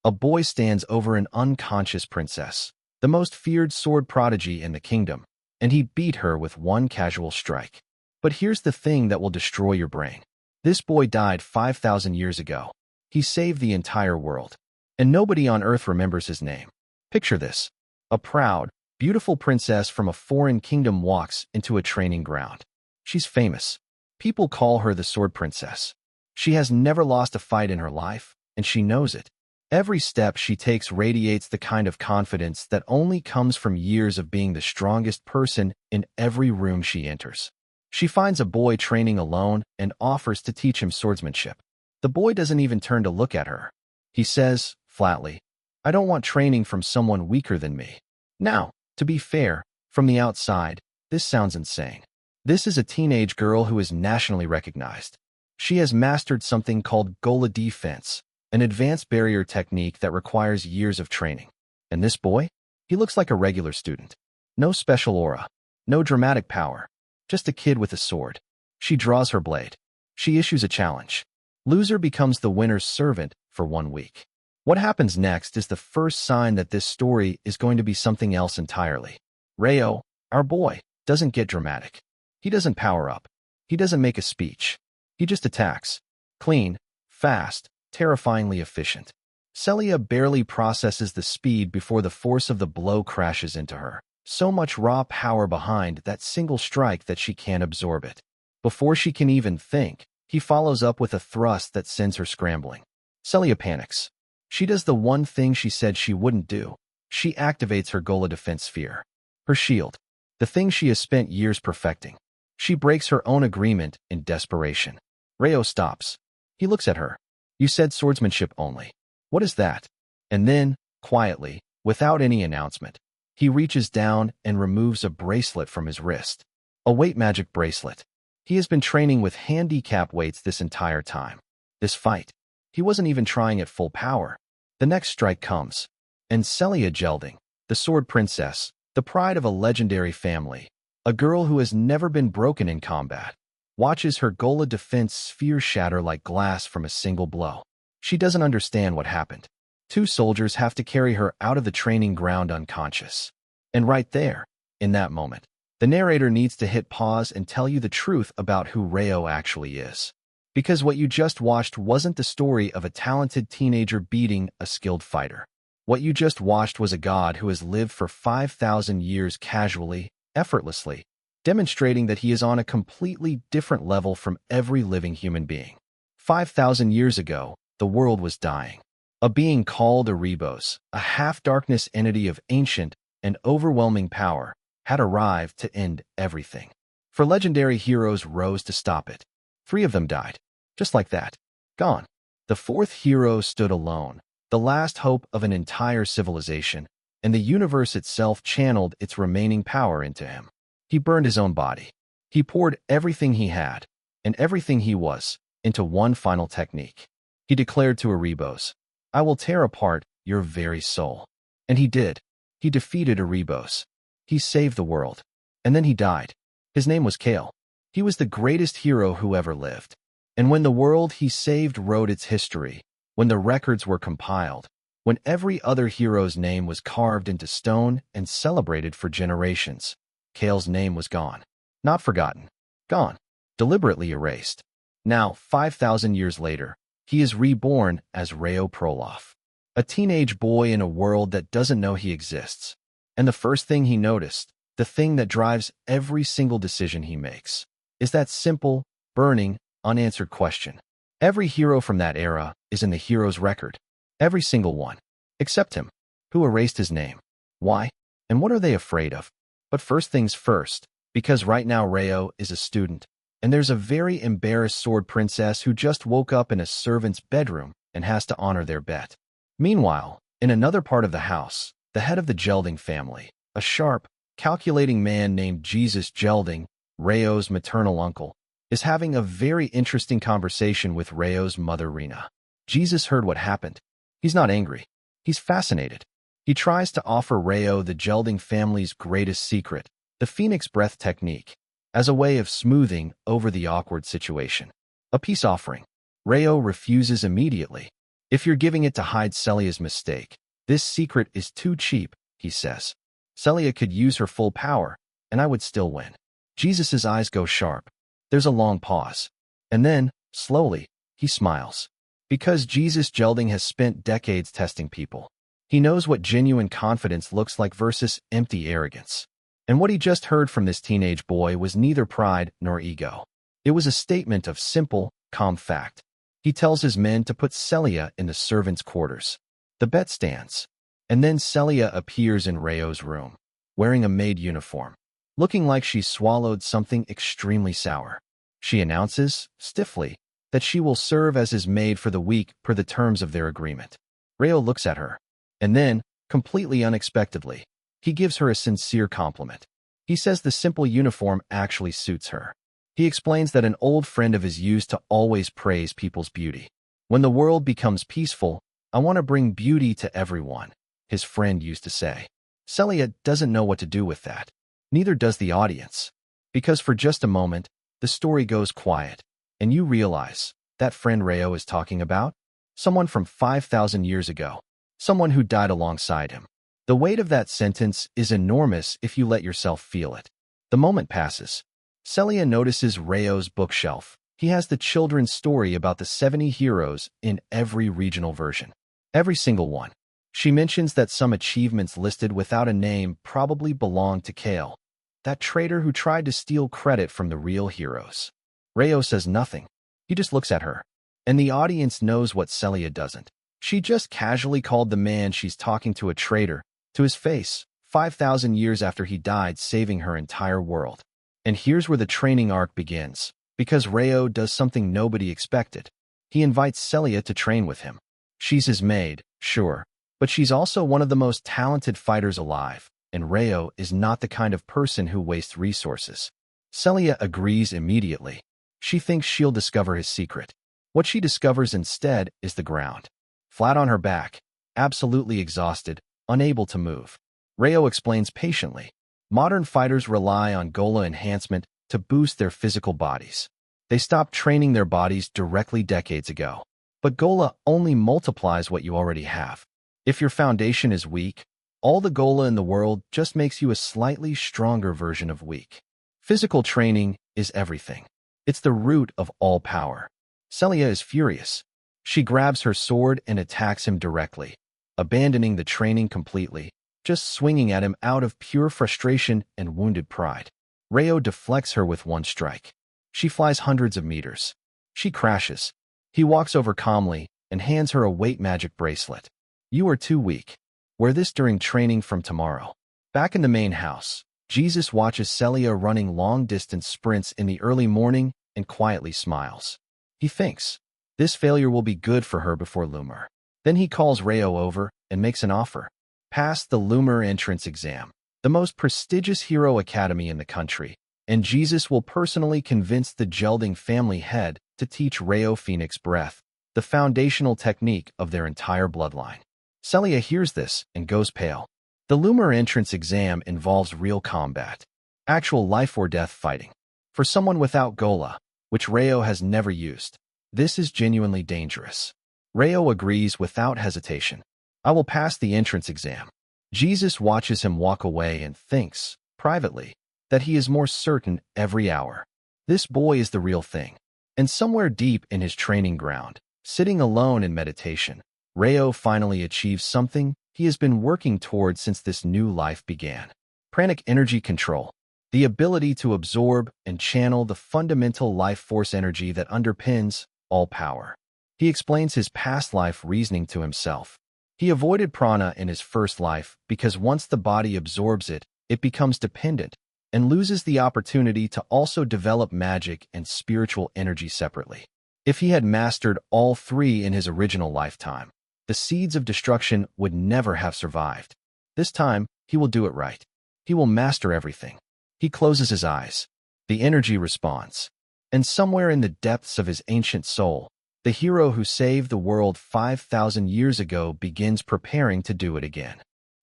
A boy stands over an unconscious princess, the most feared sword prodigy in the kingdom, and he beat her with one casual strike. But here's the thing that will destroy your brain. This boy died 5,000 years ago. He saved the entire world, and nobody on earth remembers his name. Picture this. A proud, beautiful princess from a foreign kingdom walks into a training ground. She's famous. People call her the Sword Princess. She has never lost a fight in her life, and she knows it. Every step she takes radiates the kind of confidence that only comes from years of being the strongest person in every room she enters. She finds a boy training alone and offers to teach him swordsmanship. The boy doesn't even turn to look at her. He says, flatly, "I don't want training from someone weaker than me." Now, to be fair, from the outside, this sounds insane. This is a teenage girl who is nationally recognized. She has mastered something called gola defense, an advanced barrier technique that requires years of training. And this boy? He looks like a regular student. No special aura, no dramatic power, just a kid with a sword. She draws her blade. She issues a challenge. Loser becomes the winner's servant for 1 week. What happens next is the first sign that this story is going to be something else entirely. Reo, our boy, doesn't get dramatic. He doesn't power up. He doesn't make a speech. He just attacks. Clean, fast, terrifyingly efficient. Celia barely processes the speed before the force of the blow crashes into her. So much raw power behind that single strike that she can't absorb it. Before she can even think, he follows up with a thrust that sends her scrambling. Celia panics. She does the one thing she said she wouldn't do. She activates her gola defense sphere. Her shield. The thing she has spent years perfecting. She breaks her own agreement in desperation. Reo stops. He looks at her. "You said swordsmanship only. What is that?" And then, quietly, without any announcement, he reaches down and removes a bracelet from his wrist. A weight magic bracelet. He has been training with handicap weights this entire time. This fight, he wasn't even trying at full power. The next strike comes, and Celia Gelding, the Sword Princess, the pride of a legendary family, a girl who has never been broken in combat, watches her gola defense sphere shatter like glass from a single blow. She doesn't understand what happened. 2 soldiers have to carry her out of the training ground unconscious. And right there, in that moment, the narrator needs to hit pause and tell you the truth about who Reo actually is. Because what you just watched wasn't the story of a talented teenager beating a skilled fighter. What you just watched was a god who has lived for 5,000 years casually, effortlessly, demonstrating that he is on a completely different level from every living human being. 5,000 years ago, the world was dying. A being called Erebos, a half-darkness entity of ancient and overwhelming power, had arrived to end everything. 4 legendary heroes rose to stop it. 3 of them died. Just like that. Gone. The 4th hero stood alone, the last hope of an entire civilization, and the universe itself channeled its remaining power into him. He burned his own body. He poured everything he had, and everything he was, into one final technique. He declared to Erebos, "I will tear apart your very soul." And he did. He defeated Erebos. He saved the world. And then he died. His name was Kale. He was the greatest hero who ever lived. And when the world he saved wrote its history, when the records were compiled, when every other hero's name was carved into stone and celebrated for generations, Kale's name was gone. Not forgotten. Gone. Deliberately erased. Now, 5,000 years later, he is reborn as Reo Proloff, a teenage boy in a world that doesn't know he exists. And the first thing he noticed, the thing that drives every single decision he makes, is that simple, burning, unanswered question. Every hero from that era is in the hero's record. Every single one. Except him. Who erased his name? Why? And what are they afraid of? But first things first, because right now Reo is a student, and there's a very embarrassed sword princess who just woke up in a servant's bedroom and has to honor their bet. Meanwhile, in another part of the house, the head of the Gelding family, a sharp, calculating man named Jesus Gelding, Reo's maternal uncle, is having a very interesting conversation with Reo's mother Rena. Jesus heard what happened. He's not angry. He's fascinated. He tries to offer Reo the Gelding family's greatest secret, the Phoenix Breath technique, as a way of smoothing over the awkward situation. A peace offering. Reo refuses immediately. If you're giving it to hide Celia's mistake, this secret is too cheap, he says. Celia could use her full power, and I would still win. Jesus' eyes go sharp. There's a long pause. And then, slowly, he smiles. Because Jesus Gelding has spent decades testing people. He knows what genuine confidence looks like versus empty arrogance. And what he just heard from this teenage boy was neither pride nor ego. It was a statement of simple, calm fact. He tells his men to put Celia in the servants' quarters. The bet stands. And then Celia appears in Rayo's room, wearing a maid uniform, looking like she's swallowed something extremely sour. She announces, stiffly, that she will serve as his maid for the week per the terms of their agreement. Rayo looks at her, and then, completely unexpectedly, he gives her a sincere compliment. He says the simple uniform actually suits her. He explains that an old friend of his used to always praise people's beauty. When the world becomes peaceful, I want to bring beauty to everyone, his friend used to say. Celia doesn't know what to do with that. Neither does the audience. Because for just a moment, the story goes quiet, and you realize that friend Rayo is talking about? Someone from 5,000 years ago. Someone who died alongside him. The weight of that sentence is enormous if you let yourself feel it. The moment passes. Celia notices Rayo's bookshelf. He has the children's story about the 70 heroes in every regional version. Every single one. She mentions that some achievements listed without a name probably belonged to Kale, that traitor who tried to steal credit from the real heroes. Rayo says nothing. He just looks at her. And the audience knows what Celia doesn't. She just casually called the man she's talking to a traitor, to his face, 5,000 years after he died, saving her entire world. And here's where the training arc begins, because Rayo does something nobody expected. He invites Celia to train with him. She's his maid, sure, but she's also one of the most talented fighters alive, and Rayo is not the kind of person who wastes resources. Celia agrees immediately. She thinks she'll discover his secret. What she discovers instead is the ground. Flat on her back, absolutely exhausted, unable to move. Rayo explains patiently. Modern fighters rely on Gola enhancement to boost their physical bodies. They stopped training their bodies directly decades ago. But Gola only multiplies what you already have. If your foundation is weak, all the Gola in the world just makes you a slightly stronger version of weak. Physical training is everything. It's the root of all power. Celia is furious. She grabs her sword and attacks him directly, abandoning the training completely, just swinging at him out of pure frustration and wounded pride. Rayo deflects her with one strike. She flies hundreds of meters. She crashes. He walks over calmly and hands her a weight magic bracelet. You are too weak. Wear this during training from tomorrow. Back in the main house, Jesus watches Celia running long-distance sprints in the early morning and quietly smiles. He thinks, this failure will be good for her before Loomer. Then he calls Rayo over and makes an offer. Pass the Loomer entrance exam, the most prestigious hero academy in the country, and Jesus will personally convince the Gelding family head to teach Rayo Phoenix Breath, the foundational technique of their entire bloodline. Celia hears this and goes pale. The Loomer entrance exam involves real combat, actual life or death fighting. For someone without Gola, which Rayo has never used, this is genuinely dangerous. Rayo agrees without hesitation. I will pass the entrance exam. Jesus watches him walk away and thinks, privately, that he is more certain every hour. This boy is the real thing. And somewhere deep in his training ground, sitting alone in meditation, Rayo finally achieves something he has been working towards since this new life began. Pranic energy control. The ability to absorb and channel the fundamental life force energy that underpins all power. He explains his past life reasoning to himself. He avoided prana in his first life because once the body absorbs it, it becomes dependent and loses the opportunity to also develop magic and spiritual energy separately. If he had mastered all three in his original lifetime, the seeds of destruction would never have survived. This time, he will do it right. He will master everything. He closes his eyes. The energy responds. And somewhere in the depths of his ancient soul, the hero who saved the world 5,000 years ago begins preparing to do it again.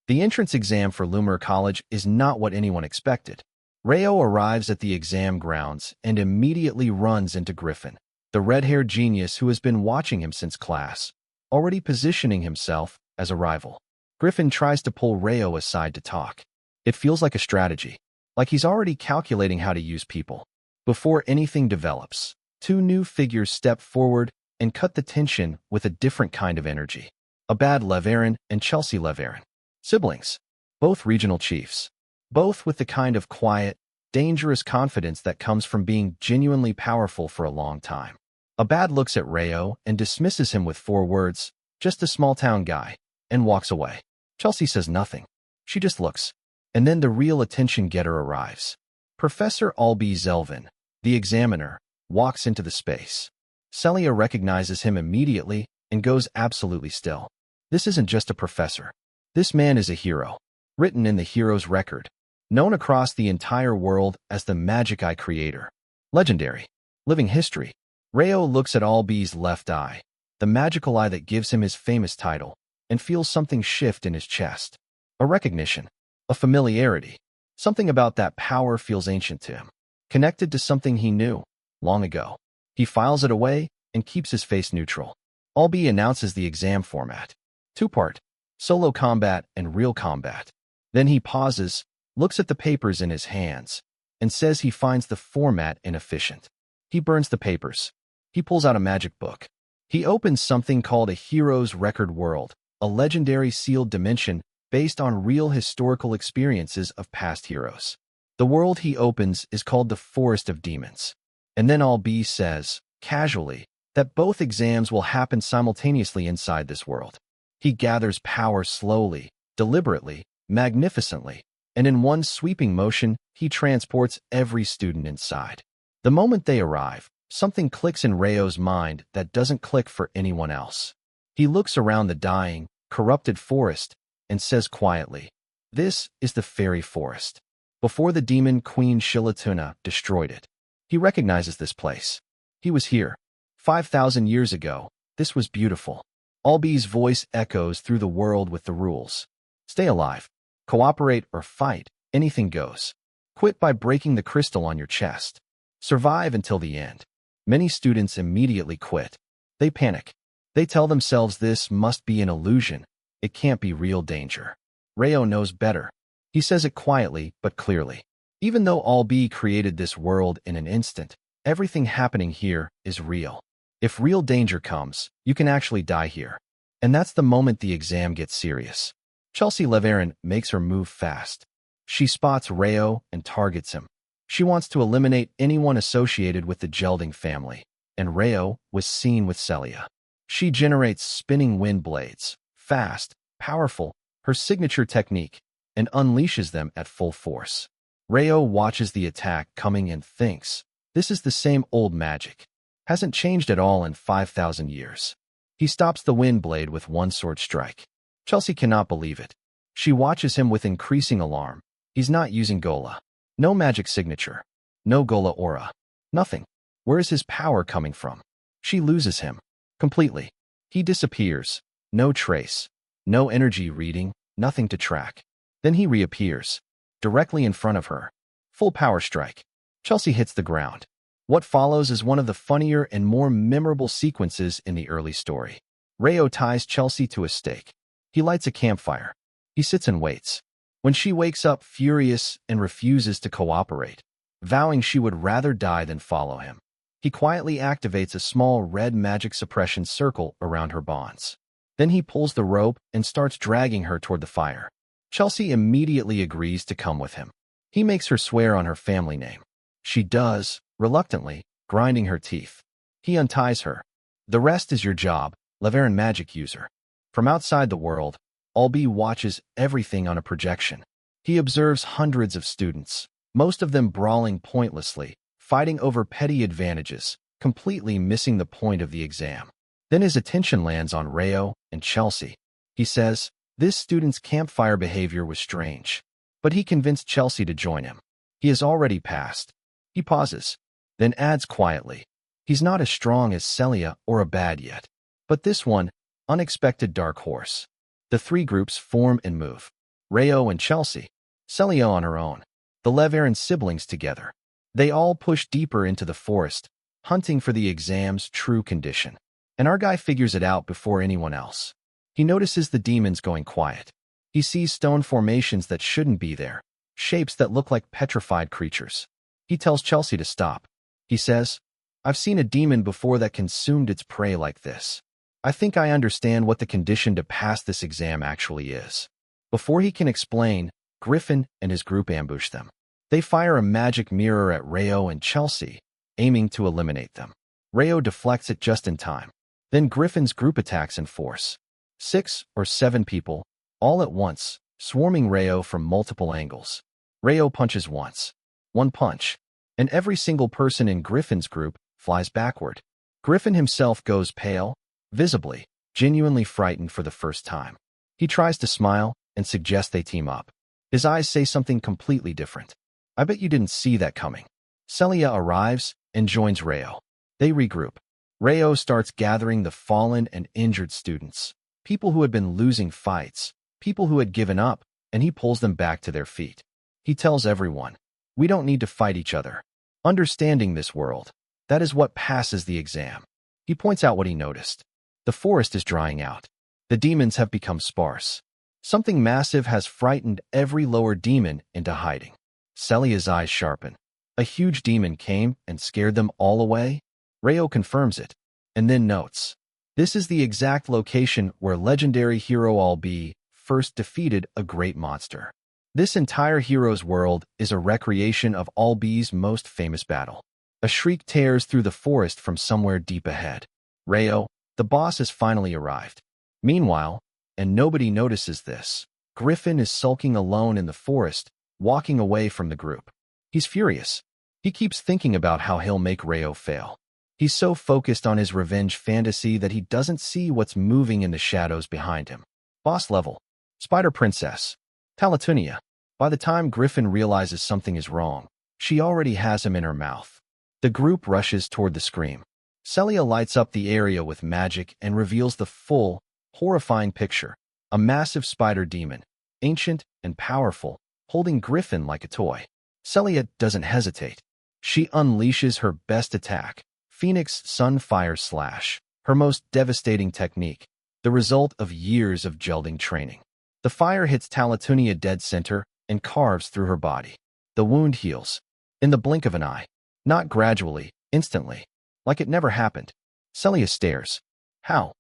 The entrance exam for Loomer College is not what anyone expected. Rayo arrives at the exam grounds and immediately runs into Griffin, the red-haired genius who has been watching him since class. already positioning himself as a rival. Griffin tries to pull Rayo aside to talk. It feels like a strategy, like he's already calculating how to use people. Before anything develops, two new figures step forward and cut the tension with a different kind of energy. Abad Leverin and Chelsea Leverin. Siblings. Both regional chiefs. Both with the kind of quiet, dangerous confidence that comes from being genuinely powerful for a long time. Abad looks at Rayo and dismisses him with 4 words, "Just a small-town guy," and walks away. Chelsea says nothing. She just looks. And then the real attention-getter arrives. Professor Albie Zelvin, the examiner, walks into the space. Celia recognizes him immediately and goes absolutely still. This isn't just a professor. This man is a hero, written in the hero's record, known across the entire world as the Magic Eye creator. Legendary. Living history. Rayo looks at Albie's left eye, the magical eye that gives him his famous title, and feels something shift in his chest. A recognition. A familiarity. Something about that power feels ancient to him, connected to something he knew long ago. He files it away and keeps his face neutral. Albie announces the exam format. 2-part. Solo combat and real combat. Then he pauses, looks at the papers in his hands, and says he finds the format inefficient. He burns the papers. He pulls out a magic book. He opens something called a Hero's Record World, a legendary sealed dimension based on real historical experiences of past heroes. The world he opens is called the Forest of Demons. And then Albie says, casually, that both exams will happen simultaneously inside this world. He gathers power slowly, deliberately, magnificently, and in one sweeping motion, he transports every student inside. The moment they arrive, something clicks in Rayo's mind that doesn't click for anyone else. He looks around the dying, corrupted forest and says quietly, "This is the fairy forest. Before the demon Queen Shilatuna destroyed it." He recognizes this place. He was here. 5,000 years ago. This was beautiful. Albie's voice echoes through the world with the rules. Stay alive. Cooperate or fight. Anything goes. Quit by breaking the crystal on your chest. Survive until the end. Many students immediately quit. They panic. They tell themselves this must be an illusion. It can't be real danger. Rayo knows better. He says it quietly but clearly. Even though Albie created this world in an instant, everything happening here is real. If real danger comes, you can actually die here. And that's the moment the exam gets serious. Chelsea Leverin makes her move fast. She spots Rayo and targets him. She wants to eliminate anyone associated with the Gelding family, and Rayo was seen with Celia. She generates spinning wind blades, fast, powerful, her signature technique, and unleashes them at full force. Rayo watches the attack coming and thinks, this is the same old magic. Hasn't changed at all in 5,000 years. He stops the wind blade with one sword strike. Chelsea cannot believe it. She watches him with increasing alarm. He's not using Gola. No magic signature. No Gola aura. Nothing. Where is his power coming from? She loses him. Completely. He disappears. No trace. No energy reading. Nothing to track. Then he reappears. Directly in front of her. Full power strike. Chelsea hits the ground. What follows is one of the funnier and more memorable sequences in the early story. Rayo ties Chelsea to a stake. He lights a campfire. He sits and waits. When she wakes up furious and refuses to cooperate, vowing she would rather die than follow him, he quietly activates a small red magic suppression circle around her bonds. Then he pulls the rope and starts dragging her toward the fire. Chelsea immediately agrees to come with him. He makes her swear on her family name. She does, reluctantly, grinding her teeth. He unties her. The rest is your job, Leverin magic user. From outside the world, Albie watches everything on a projection. He observes hundreds of students, most of them brawling pointlessly, fighting over petty advantages, completely missing the point of the exam. Then his attention lands on Rayo and Chelsea. He says, this student's campfire behavior was strange, but he convinced Chelsea to join him. He has already passed. He pauses, then adds quietly, he's not as strong as Celia or Abad yet, but this one, unexpected dark horse. The 3 groups form and move. Rayo and Chelsea, Celia on her own, the Leverin siblings together. They all push deeper into the forest, hunting for the exam's true condition. and our guy figures it out before anyone else. He notices the demons going quiet. He sees stone formations that shouldn't be there, shapes that look like petrified creatures. He tells Chelsea to stop. He says, "I've seen a demon before that consumed its prey like this. I think I understand what the condition to pass this exam actually is." Before he can explain, Griffin and his group ambush them. They fire a magic mirror at Rayo and Chelsea, aiming to eliminate them. Rayo deflects it just in time. Then Griffin's group attacks in force. 6 or 7 people, all at once, swarming Rayo from multiple angles. Rayo punches once. One punch, and every single person in Griffin's group flies backward. Griffin himself goes pale, visibly, genuinely frightened for the first time. He tries to smile and suggests they team up. His eyes say something completely different. "I bet you didn't see that coming." Celia arrives and joins Rayo. They regroup. Rayo starts gathering the fallen and injured students, people who had been losing fights, people who had given up, and he pulls them back to their feet. He tells everyone, "We don't need to fight each other. Understanding this world, that is what passes the exam." He points out what he noticed. The forest is drying out. The demons have become sparse. Something massive has frightened every lower demon into hiding. Celia's eyes sharpen. A huge demon came and scared them all away? Rayo confirms it, and then notes, "This is the exact location where legendary hero Albi first defeated a great monster. This entire hero's world is a recreation of Albi's most famous battle." A shriek tears through the forest from somewhere deep ahead. Rayo, the boss, has finally arrived. Meanwhile, and nobody notices this, Griffin is sulking alone in the forest, walking away from the group. He's furious. He keeps thinking about how he'll make Rayo fail. He's so focused on his revenge fantasy that he doesn't see what's moving in the shadows behind him. Boss level. Spider Princess. Taletunia. By the time Griffin realizes something is wrong, she already has him in her mouth. The group rushes toward the scream. Celia lights up the area with magic and reveals the full, horrifying picture. A massive spider demon, ancient and powerful, holding Griffin like a toy. Celia doesn't hesitate. She unleashes her best attack, Phoenix Sunfire Slash, her most devastating technique, the result of years of gelding training. The fire hits Taletunia dead center and carves through her body. The wound heals, in the blink of an eye, not gradually, instantly, like it never happened. Celia stares. How?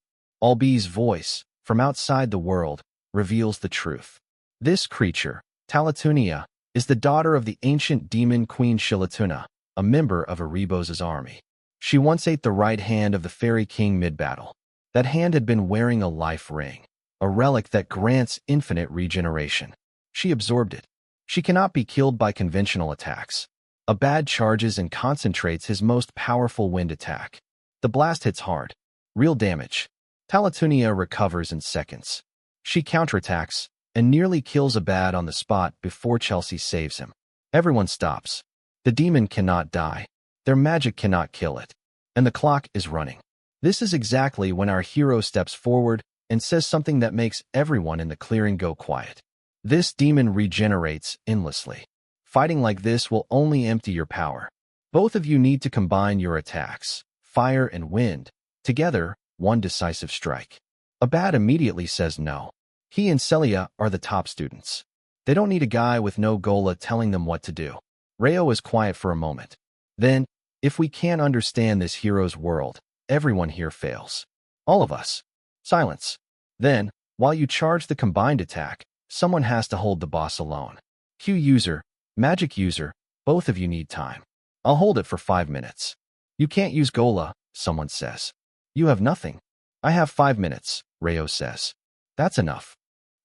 Albi's voice, from outside the world, reveals the truth. This creature, Taletunia, is the daughter of the ancient demon queen Shilatuna, a member of Erebos' army. She once ate the right hand of the fairy king mid-battle. That hand had been wearing a life ring, a relic that grants infinite regeneration. She absorbed it. She cannot be killed by conventional attacks. Abad charges and concentrates his most powerful wind attack. The blast hits hard. Real damage. Taletunia recovers in seconds. She counterattacks and nearly kills Abad on the spot before Chelsea saves him. Everyone stops. The demon cannot die. Their magic cannot kill it. And the clock is running. This is exactly when our hero steps forward and says something that makes everyone in the clearing go quiet. This demon regenerates endlessly. Fighting like this will only empty your power. Both of you need to combine your attacks, fire and wind, together, one decisive strike. Abad immediately says no. He and Celia are the top students. They don't need a guy with no gola telling them what to do. Rayo is quiet for a moment. Then, if we can't understand this hero's world, everyone here fails. All of us. Silence. Then, while you charge the combined attack, someone has to hold the boss alone. Q user, magic user, both of you need time. I'll hold it for 5 minutes. You can't use gola, someone says. You have nothing. I have 5 minutes, Rayo says. That's enough.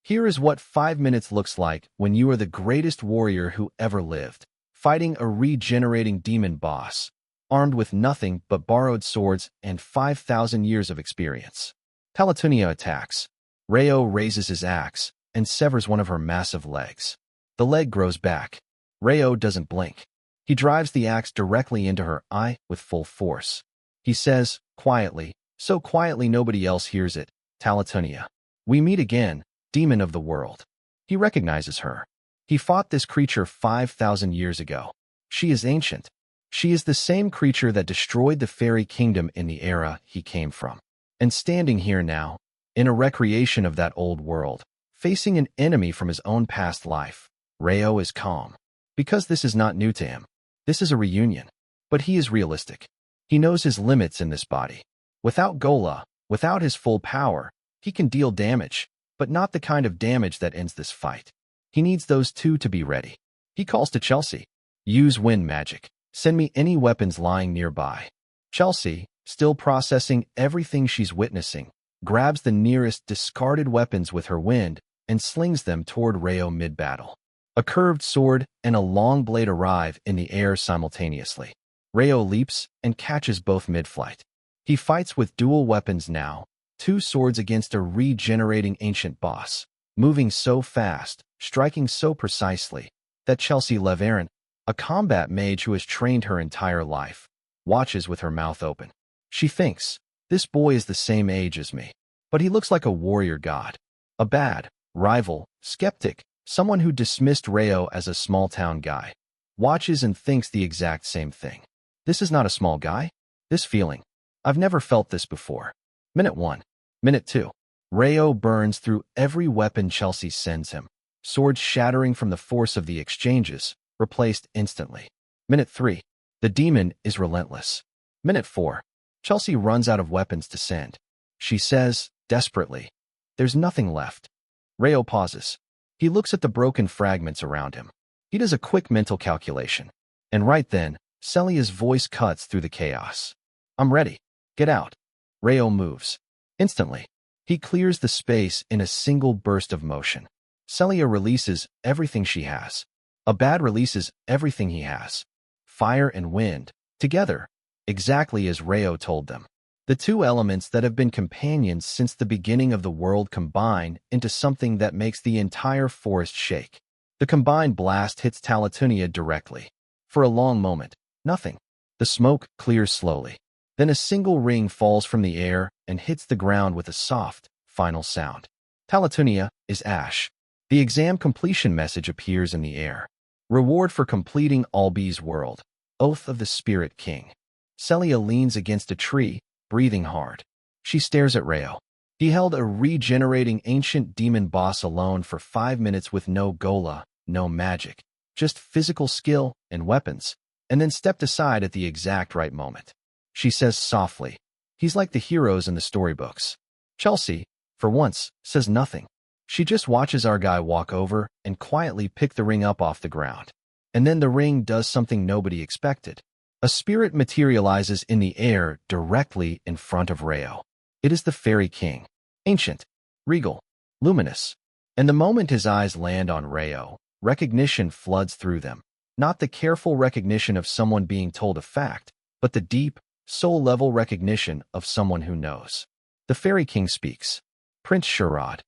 Here is what 5 minutes looks like when you are the greatest warrior who ever lived, fighting a regenerating demon boss, armed with nothing but borrowed swords and 5,000 years of experience. Taletunia attacks. Rayo raises his axe and severs one of her massive legs. The leg grows back. Rayo doesn't blink. He drives the axe directly into her eye with full force. He says, quietly, so quietly nobody else hears it, Taletunia. We meet again, demon of the world. He recognizes her. He fought this creature 5,000 years ago. She is ancient. She is the same creature that destroyed the fairy kingdom in the era he came from. And standing here now, in a recreation of that old world, facing an enemy from his own past life, Reo is calm. Because this is not new to him. This is a reunion. But he is realistic. He knows his limits in this body. Without Gola, without his full power, he can deal damage, but not the kind of damage that ends this fight. He needs those two to be ready. He calls to Chelsea. Use wind magic. Send me any weapons lying nearby. Chelsea, still processing everything she's witnessing, grabs the nearest discarded weapons with her wind and slings them toward Reo mid-battle. A curved sword and a long blade arrive in the air simultaneously. Reo leaps and catches both mid-flight. He fights with dual weapons now, two swords against a regenerating ancient boss, moving so fast, striking so precisely, that Chelsea Leverin, a combat mage who has trained her entire life, watches with her mouth open. She thinks, this boy is the same age as me, but he looks like a warrior god. A bad rival, skeptic, someone who dismissed Reo as a small-town guy, watches and thinks the exact same thing. This is not a small guy. This feeling. I've never felt this before. Minute 1. Minute 2. Reo burns through every weapon Chelsea sends him. Swords shattering from the force of the exchanges, replaced instantly. Minute 3. The demon is relentless. Minute 4. Chelsea runs out of weapons to send. She says, desperately, there's nothing left. Reo pauses. He looks at the broken fragments around him. He does a quick mental calculation. And right then, Celia's voice cuts through the chaos. I'm ready. Get out. Reo moves. Instantly, he clears the space in a single burst of motion. Celia releases everything she has. Abad releases everything he has. Fire and wind, together, exactly as Reo told them. The two elements that have been companions since the beginning of the world combine into something that makes the entire forest shake. The combined blast hits Talatunia directly. For a long moment, nothing. The smoke clears slowly. Then a single ring falls from the air and hits the ground with a soft, final sound. Talatunia is ash. The exam completion message appears in the air. Reward for completing Albi's world. Oath of the Spirit King. Celia leans against a tree, breathing hard. She stares at Reo. He held a regenerating ancient demon boss alone for 5 minutes with no Gola, no magic, just physical skill and weapons, and then stepped aside at the exact right moment. She says softly, he's like the heroes in the storybooks. Chelsea, for once, says nothing. She just watches our guy walk over and quietly pick the ring up off the ground. And then the ring does something nobody expected. A spirit materializes in the air directly in front of Reo. It is the Fairy King. Ancient, regal, luminous. And the moment his eyes land on Reo, recognition floods through them. Not the careful recognition of someone being told a fact, but the deep, soul-level recognition of someone who knows. The Fairy King speaks. Prince Sherrod,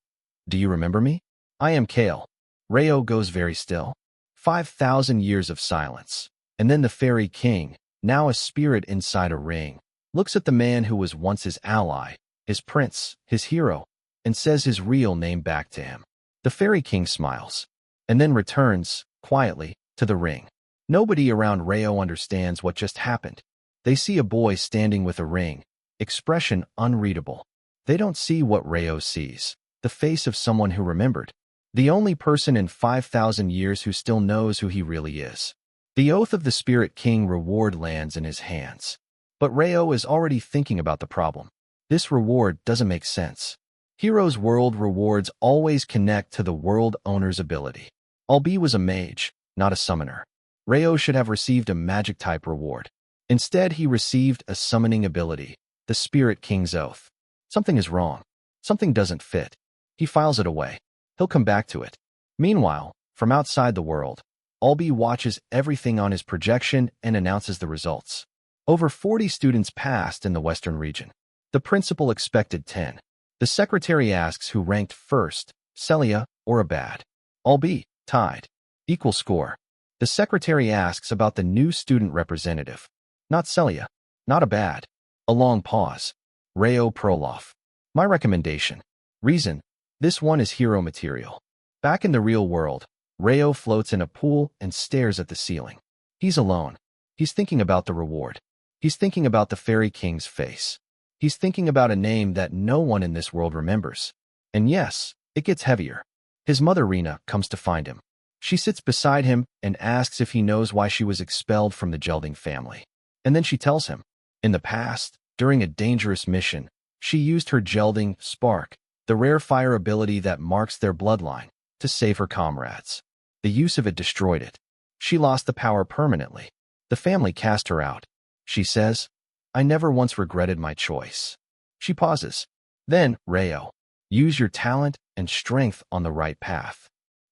do you remember me? I am Kale. Reo goes very still. 5,000 years of silence. And then the Fairy King, now a spirit inside a ring, looks at the man who was once his ally, his prince, his hero, and says his real name back to him. The Fairy King smiles, and then returns, quietly, to the ring. Nobody around Reo understands what just happened. They see a boy standing with a ring, expression unreadable. They don't see what Reo sees, the face of someone who remembered. The only person in 5,000 years who still knows who he really is. The Oath of the Spirit King reward lands in his hands. But Reo is already thinking about the problem. This reward doesn't make sense. Heroes' World rewards always connect to the world owner's ability. Albi was a mage, not a summoner. Reo should have received a magic-type reward. Instead, he received a summoning ability, the Spirit King's Oath. Something is wrong. Something doesn't fit. He files it away. He'll come back to it. Meanwhile, from outside the world, Albi watches everything on his projection and announces the results. Over 40 students passed in the Western region. The principal expected 10. The secretary asks who ranked first, Celia or Abad. Albi, tied. Equal score. The secretary asks about the new student representative. Not Celia. Not Abad. A long pause. Reo Proloff. My recommendation. Reason. This one is hero material. Back in the real world, Reo floats in a pool and stares at the ceiling. He's alone. He's thinking about the reward. He's thinking about the Fairy King's face. He's thinking about a name that no one in this world remembers. And yes, it gets heavier. His mother, Rena, comes to find him. She sits beside him and asks if he knows why she was expelled from the Gelding family. And then she tells him, in the past, during a dangerous mission, she used her Gelding spark, the rare fire ability that marks their bloodline, to save her comrades. The use of it destroyed it. She lost the power permanently. The family cast her out. She says, I never once regretted my choice. She pauses. Then, Reo, use your talent and strength on the right path.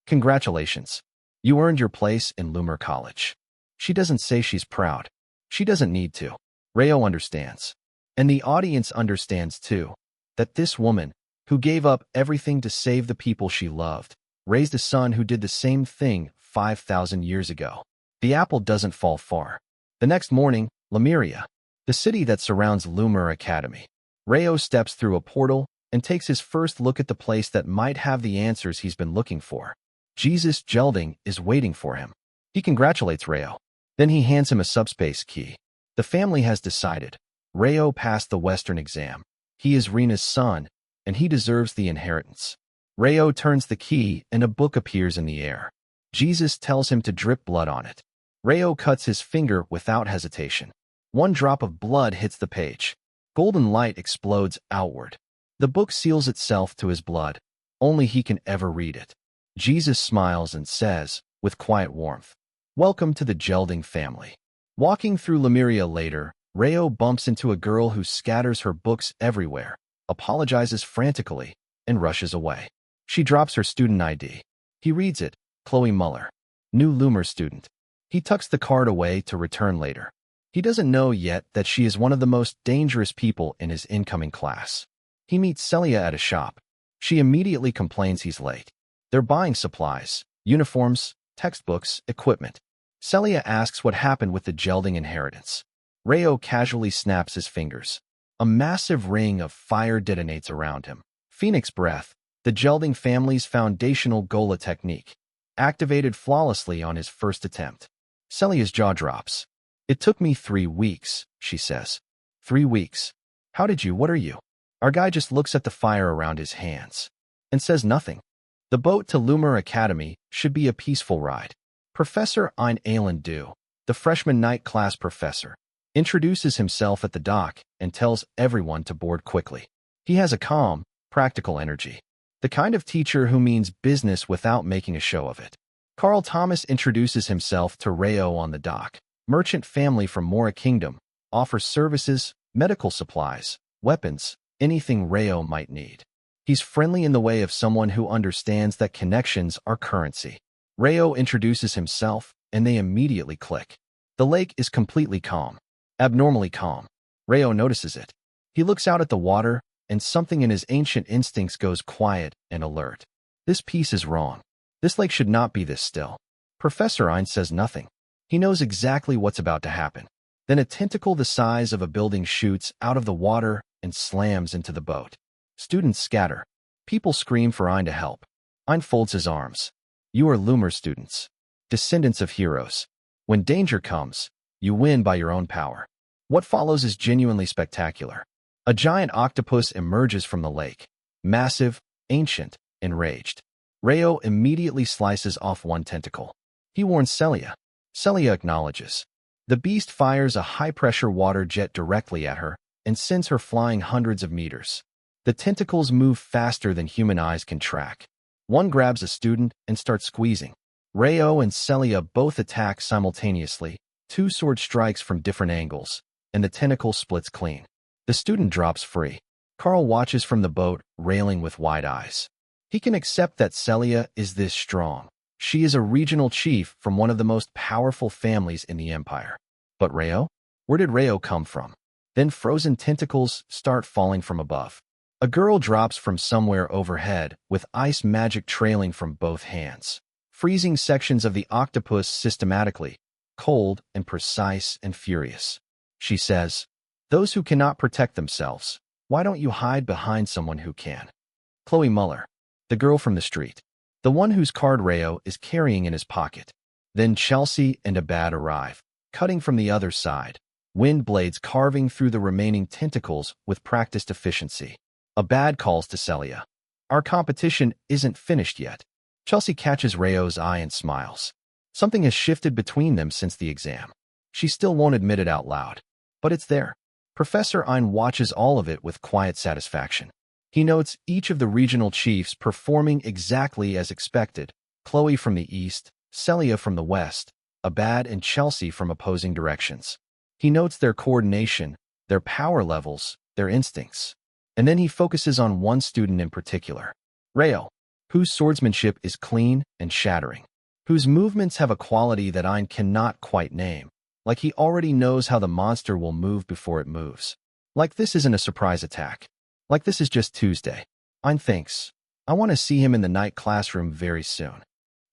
Congratulations. You earned your place in Loomer College. She doesn't say she's proud. She doesn't need to. Reo understands. And the audience understands too, that this woman, who gave up everything to save the people she loved, raised a son who did the same thing 5,000 years ago. The apple doesn't fall far. The next morning, Lemuria, the city that surrounds Loomer Academy. Reo steps through a portal and takes his first look at the place that might have the answers he's been looking for. Jesus Gelding is waiting for him. He congratulates Reo. Then he hands him a subspace key. The family has decided. Reo passed the Western exam. He is Rena's son, and he deserves the inheritance. Reo turns the key and a book appears in the air. Jesus tells him to drip blood on it. Reo cuts his finger without hesitation. One drop of blood hits the page. Golden light explodes outward. The book seals itself to his blood. Only he can ever read it. Jesus smiles and says, with quiet warmth, welcome to the Gelding family. Walking through Lemuria later, Reo bumps into a girl who scatters her books everywhere, apologizes frantically, and rushes away. She drops her student ID. He reads it, Chloe Muller, new Loomer student. He tucks the card away to return later. He doesn't know yet that she is one of the most dangerous people in his incoming class. He meets Celia at a shop. She immediately complains he's late. They're buying supplies, uniforms, textbooks, equipment. Celia asks what happened with the Gelding inheritance. Reo casually snaps his fingers. A massive ring of fire detonates around him. Phoenix Breath, the Gelding family's foundational Gola technique, activated flawlessly on his first attempt. Celia's jaw drops. It took me 3 weeks, she says. 3 weeks. How did you? What are you? Our guy just looks at the fire around his hands and says nothing. The boat to Loomer Academy should be a peaceful ride. Professor Ein Alan Du, the freshman night class professor, introduces himself at the dock and tells everyone to board quickly. He has a calm, practical energy. The kind of teacher who means business without making a show of it. Carl Thomas introduces himself to Reo on the dock. Merchant family from Mora Kingdom, offers services, medical supplies, weapons, anything Reo might need. He's friendly in the way of someone who understands that connections are currency. Reo introduces himself, and they immediately click. The lake is completely calm. Abnormally calm. Reo notices it. He looks out at the water, and something in his ancient instincts goes quiet and alert. This piece is wrong. This lake should not be this still. Professor Ein says nothing. He knows exactly what's about to happen. Then a tentacle the size of a building shoots out of the water and slams into the boat. Students scatter. People scream for Ein to help. Ein folds his arms. You are Loomer students, descendants of heroes. When danger comes, you win by your own power. What follows is genuinely spectacular. A giant octopus emerges from the lake. Massive, ancient, enraged. Reo immediately slices off one tentacle. He warns Celia. Celia acknowledges. The beast fires a high-pressure water jet directly at her and sends her flying hundreds of meters. The tentacles move faster than human eyes can track. One grabs a student and starts squeezing. Reo and Celia both attack simultaneously, 2 sword strikes from different angles, and the tentacle splits clean. The student drops free. Carl watches from the boat, railing with wide eyes. He can accept that Celia is this strong. She is a regional chief from one of the most powerful families in the empire. But Reo? Where did Reo come from? Then frozen tentacles start falling from above. A girl drops from somewhere overhead, with ice magic trailing from both hands, freezing sections of the octopus systematically, cold and precise and furious. She says, those who cannot protect themselves, why don't you hide behind someone who can? Chloe Muller, the girl from the street, the one whose card Reo is carrying in his pocket. Then Chelsea and Abad arrive, cutting from the other side. wind blades carving through the remaining tentacles with practiced efficiency. Abad calls to Celia. Our competition isn't finished yet. Chelsea catches Rayo's eye and smiles. Something has shifted between them since the exam. She still won't admit it out loud, but it's there. Professor Ein watches all of it with quiet satisfaction. He notes each of the regional chiefs performing exactly as expected. Chloe from the east, Celia from the west, Abad and Chelsea from opposing directions. He notes their coordination, their power levels, their instincts. And then he focuses on one student in particular, Rayo, whose swordsmanship is clean and shattering, whose movements have a quality that Ein cannot quite name, like he already knows how the monster will move before it moves. Like this isn't a surprise attack. Like this is just Tuesday. Ein thinks, I want to see him in the night classroom very soon.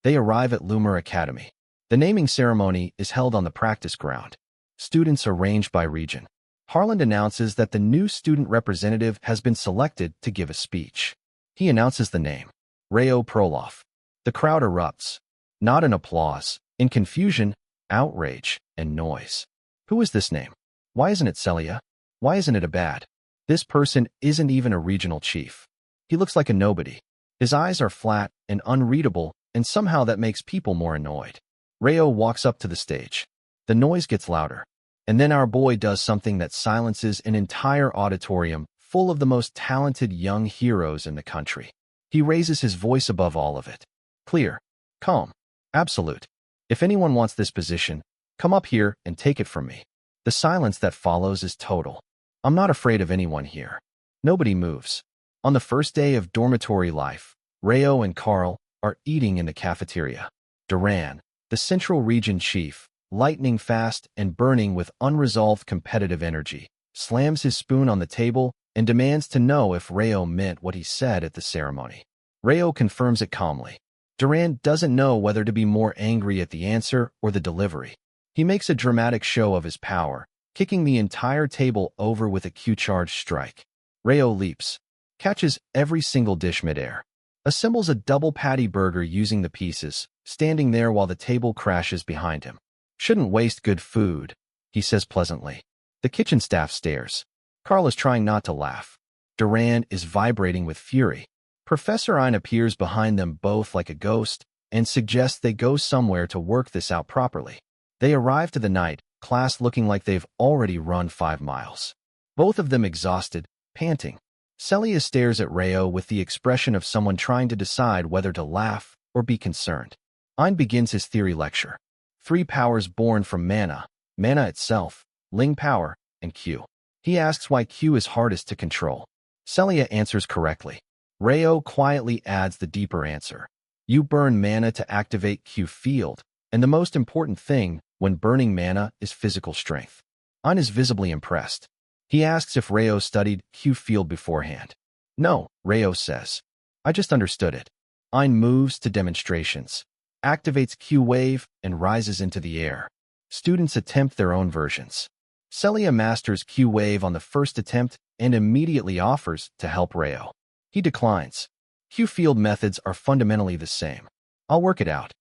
They arrive at Lumer Academy. The naming ceremony is held on the practice ground. Students arranged by region. Harland announces that the new student representative has been selected to give a speech. He announces the name, Rayo Proloff. The crowd erupts, not in applause, in confusion, outrage, and noise. Who is this name? Why isn't it Celia? Why isn't it Abad? This person isn't even a regional chief. He looks like a nobody. His eyes are flat and unreadable, and somehow that makes people more annoyed. Rayo walks up to the stage. The noise gets louder. And then our boy does something that silences an entire auditorium full of the most talented young heroes in the country. He raises his voice above all of it. Clear, calm, absolute. If anyone wants this position, come up here and take it from me. The silence that follows is total. I'm not afraid of anyone here. Nobody moves. On the first day of dormitory life, Rayo and Carl are eating in the cafeteria. Duran, the Central Region chief, lightning fast and burning with unresolved competitive energy, slams his spoon on the table and demands to know if Rayo meant what he said at the ceremony. Rayo confirms it calmly. Duran doesn't know whether to be more angry at the answer or the delivery. He makes a dramatic show of his power, kicking the entire table over with a Q-charge strike. Rayo leaps, catches every single dish midair, assembles a double patty burger using the pieces, standing there while the table crashes behind him. Shouldn't waste good food, he says pleasantly. The kitchen staff stares. Carl is trying not to laugh. Duran is vibrating with fury. Professor Ein appears behind them both like a ghost and suggests they go somewhere to work this out properly. They arrive to the night class looking like they've already run 5 miles. Both of them exhausted, panting. Celia stares at Rayo with the expression of someone trying to decide whether to laugh or be concerned. Ein begins his theory lecture. 3 powers born from mana, mana itself, Ling power, and Q. He asks why Q is hardest to control. Celia answers correctly. Rayo quietly adds the deeper answer. You burn mana to activate Q field, and the most important thing when burning mana is physical strength. Ein is visibly impressed. He asks if Rayo studied Q field beforehand. No, Rayo says. I just understood it. Ein moves to demonstrations, activates Q wave, and rises into the air. Students attempt their own versions. Celia masters Q wave on the first attempt and immediately offers to help Rayo. He declines. Q field methods are fundamentally the same. I'll work it out.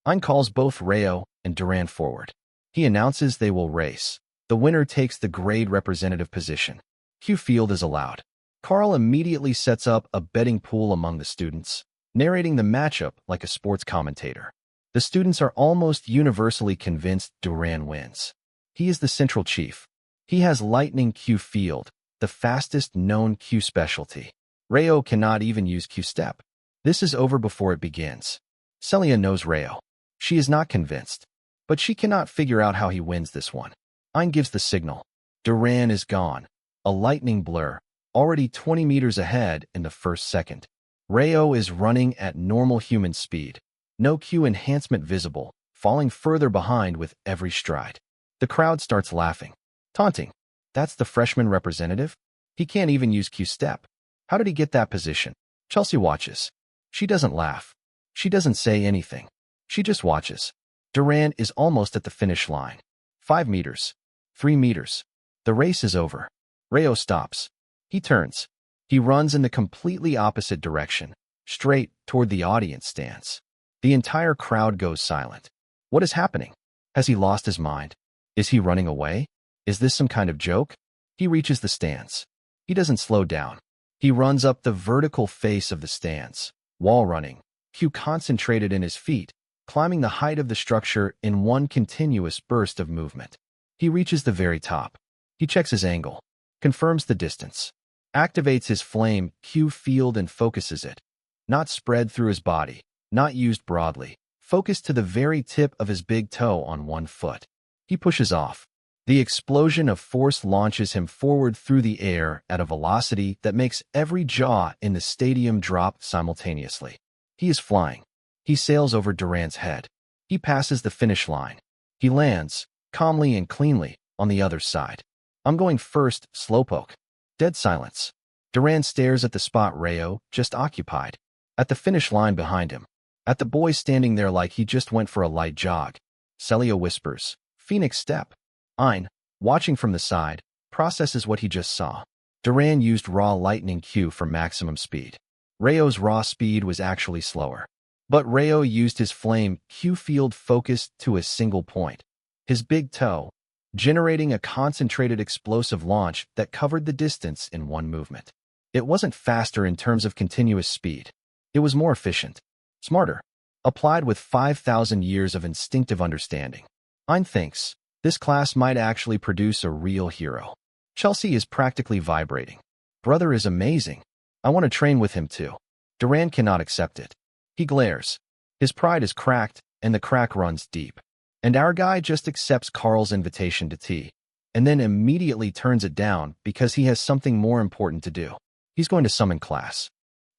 Ein calls both Rayo and Duran forward. He announces they will race. The winner takes the grade representative position. Q field is allowed. Carl immediately sets up a betting pool among the students, narrating the matchup like a sports commentator. The students are almost universally convinced Duran wins. He is the central chief. He has lightning Q field, the fastest known Q specialty. Rayo cannot even use Q step. This is over before it begins. Celia knows Rayo. She is not convinced, but she cannot figure out how he wins this one. Ein gives the signal. Duran is gone. A lightning blur, already 20 meters ahead in the first second. Rayo is running at normal human speed. No Q enhancement visible, falling further behind with every stride. The crowd starts laughing, taunting. That's the freshman representative? He can't even use Q step. How did he get that position? Chelsea watches. She doesn't laugh. She doesn't say anything. She just watches. Duran is almost at the finish line. 5 meters. 3 meters. The race is over. Rayo stops. He turns. He runs in the completely opposite direction, straight toward the audience stands. The entire crowd goes silent. What is happening? Has he lost his mind? Is he running away? Is this some kind of joke? He reaches the stands. He doesn't slow down. He runs up the vertical face of the stands, wall running, Q concentrated in his feet, climbing the height of the structure in one continuous burst of movement. He reaches the very top. He checks his angle, confirms the distance, activates his flame Q field and focuses it. Not spread through his body, not used broadly, focused to the very tip of his big toe on one foot. He pushes off. The explosion of force launches him forward through the air at a velocity that makes every jaw in the stadium drop simultaneously. He is flying. He sails over Duran's head. He passes the finish line. He lands, calmly and cleanly, on the other side. I'm going first, slowpoke. Dead silence. Duran stares at the spot Rayo just occupied. At the finish line behind him. At the boy standing there like he just went for a light jog. Celia whispers, "Phoenix step." Ein, watching from the side, processes what he just saw. Duran used raw lightning Q for maximum speed. Rayo's raw speed was actually slower. But Rayo used his flame Q field focused to a single point, his big toe, generating a concentrated explosive launch that covered the distance in one movement. It wasn't faster in terms of continuous speed. It was more efficient, smarter, applied with 5,000 years of instinctive understanding. Ein thinks, this class might actually produce a real hero. Chelsea is practically vibrating. Brother is amazing. I want to train with him too. Duran cannot accept it. He glares. His pride is cracked, and the crack runs deep. And our guy just accepts Carl's invitation to tea, and then immediately turns it down because he has something more important to do. He's going to summon class.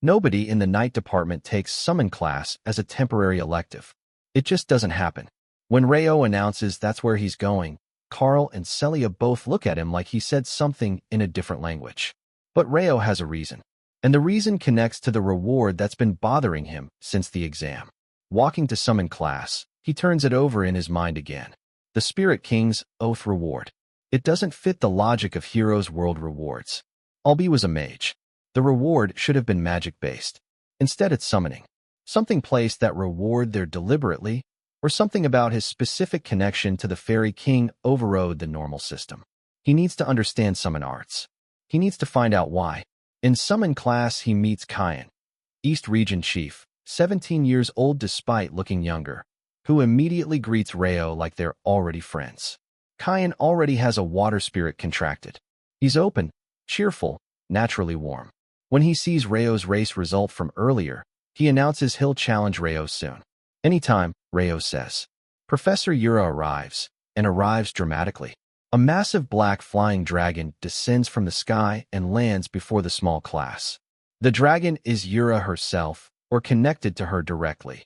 Nobody in the night department takes summon class as a temporary elective. It just doesn't happen. When Rayo announces that's where he's going, Carl and Celia both look at him like he said something in a different language. But Rayo has a reason. And the reason connects to the reward that's been bothering him since the exam. Walking to summon class, he turns it over in his mind again. The Spirit King's Oath reward. It doesn't fit the logic of Heroes World rewards. Albie was a mage. The reward should have been magic-based. Instead, it's summoning. Something placed that reward there deliberately, or something about his specific connection to the Fairy King overrode the normal system. He needs to understand summon arts. He needs to find out why. In summon class, he meets Kyan, East Region Chief, 17 years old despite looking younger, who immediately greets Rayo like they're already friends. Kyan already has a water spirit contracted. He's open, cheerful, naturally warm. When he sees Rayo's race result from earlier, he announces he'll challenge Rayo soon. Anytime, Rayo says. Professor Yura arrives, and arrives dramatically. A massive black flying dragon descends from the sky and lands before the small class. The dragon is Yura herself, or connected to her directly.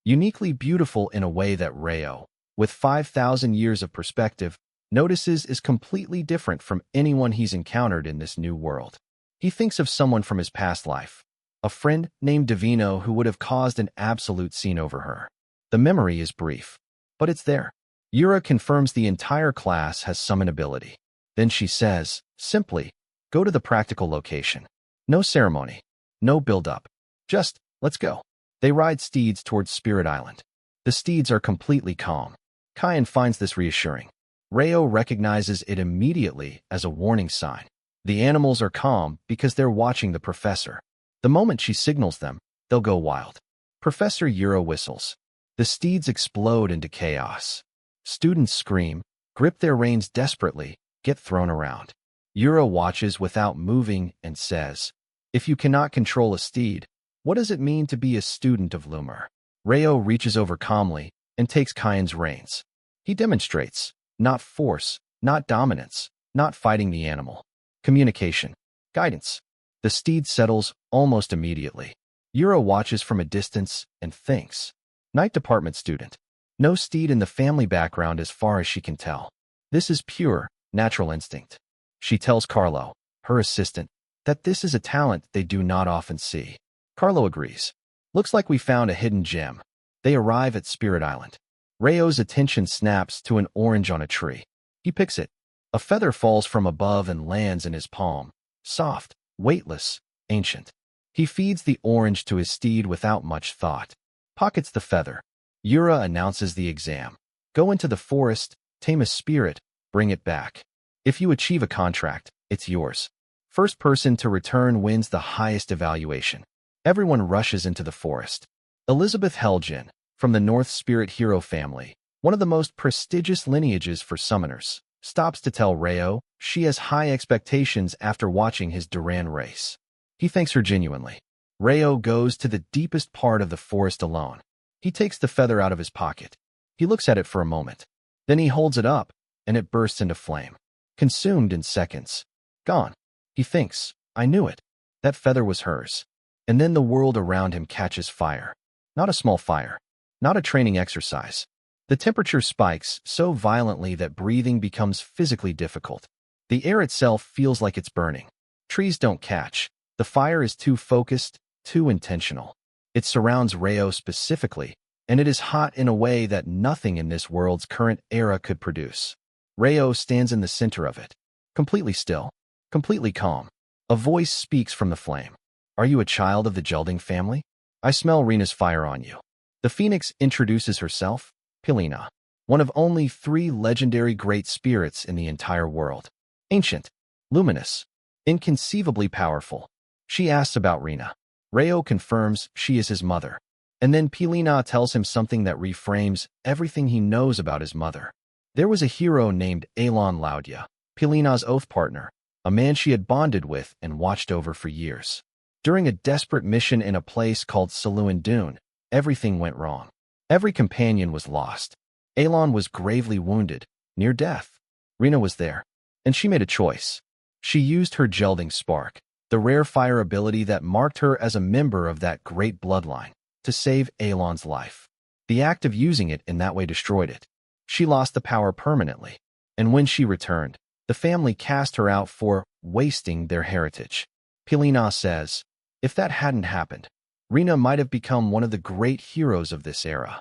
Uniquely beautiful in a way that Rayo, with 5,000 years of perspective, notices is completely different from anyone he's encountered in this new world. He thinks of someone from his past life, a friend named Divino who would have caused an absolute scene over her. The memory is brief, but it's there. Yura confirms the entire class has summon ability. Then she says, simply, go to the practical location. No ceremony, no build-up. Just, let's go. They ride steeds towards Spirit Island. The steeds are completely calm. Kyan finds this reassuring. Rayo recognizes it immediately as a warning sign. The animals are calm because they're watching the professor. The moment she signals them, they'll go wild. Professor Yura whistles. The steeds explode into chaos. Students scream, grip their reins desperately, get thrown around. Yura watches without moving and says, if you cannot control a steed, what does it mean to be a student of Lumer? Rayo reaches over calmly and takes Kyan's reins. He demonstrates, not force, not dominance, not fighting the animal. Communication. Guidance. The steed settles almost immediately. Yura watches from a distance and thinks. Night department student. No steed in the family background as far as she can tell. This is pure, natural instinct. She tells Carlo, her assistant, that this is a talent they do not often see. Carlo agrees. Looks like we found a hidden gem. They arrive at Spirit Island. Rayo's attention snaps to an orange on a tree. He picks it. A feather falls from above and lands in his palm. Soft, weightless, ancient. He feeds the orange to his steed without much thought. Pockets the feather. Yura announces the exam. Go into the forest, tame a spirit, bring it back. If you achieve a contract, it's yours. First person to return wins the highest evaluation. Everyone rushes into the forest. Elizabeth Helgen, from the North Spirit hero family, one of the most prestigious lineages for summoners, stops to tell Reo she has high expectations after watching his Duran race. He thanks her genuinely. Reo goes to the deepest part of the forest alone. He takes the feather out of his pocket. He looks at it for a moment. Then he holds it up, and it bursts into flame. Consumed in seconds. Gone. He thinks, I knew it. That feather was hers. And then the world around him catches fire. Not a small fire. Not a training exercise. The temperature spikes so violently that breathing becomes physically difficult. The air itself feels like it's burning. Trees don't catch. The fire is too focused, too intentional. It surrounds Reo specifically, and it is hot in a way that nothing in this world's current era could produce. Reo stands in the center of it, completely still, completely calm. A voice speaks from the flame. Are you a child of the Gelding family? I smell Rena's fire on you. The phoenix introduces herself, Pilina, one of only 3 legendary great spirits in the entire world. Ancient, luminous, inconceivably powerful. She asks about Rena. Reo confirms she is his mother. And then Pilina tells him something that reframes everything he knows about his mother. There was a hero named Alon Laudya, Pilina's oath partner, a man she had bonded with and watched over for years. During a desperate mission in a place called Saluin Dune, everything went wrong. Every companion was lost. Alon was gravely wounded, near death. Rena was there, and she made a choice. She used her Gelding Spark, the rare fire ability that marked her as a member of that great bloodline, to save Alon's life. The act of using it in that way destroyed it. She lost the power permanently, and when she returned, the family cast her out for wasting their heritage. Pilina says, if that hadn't happened, Rena might have become one of the great heroes of this era.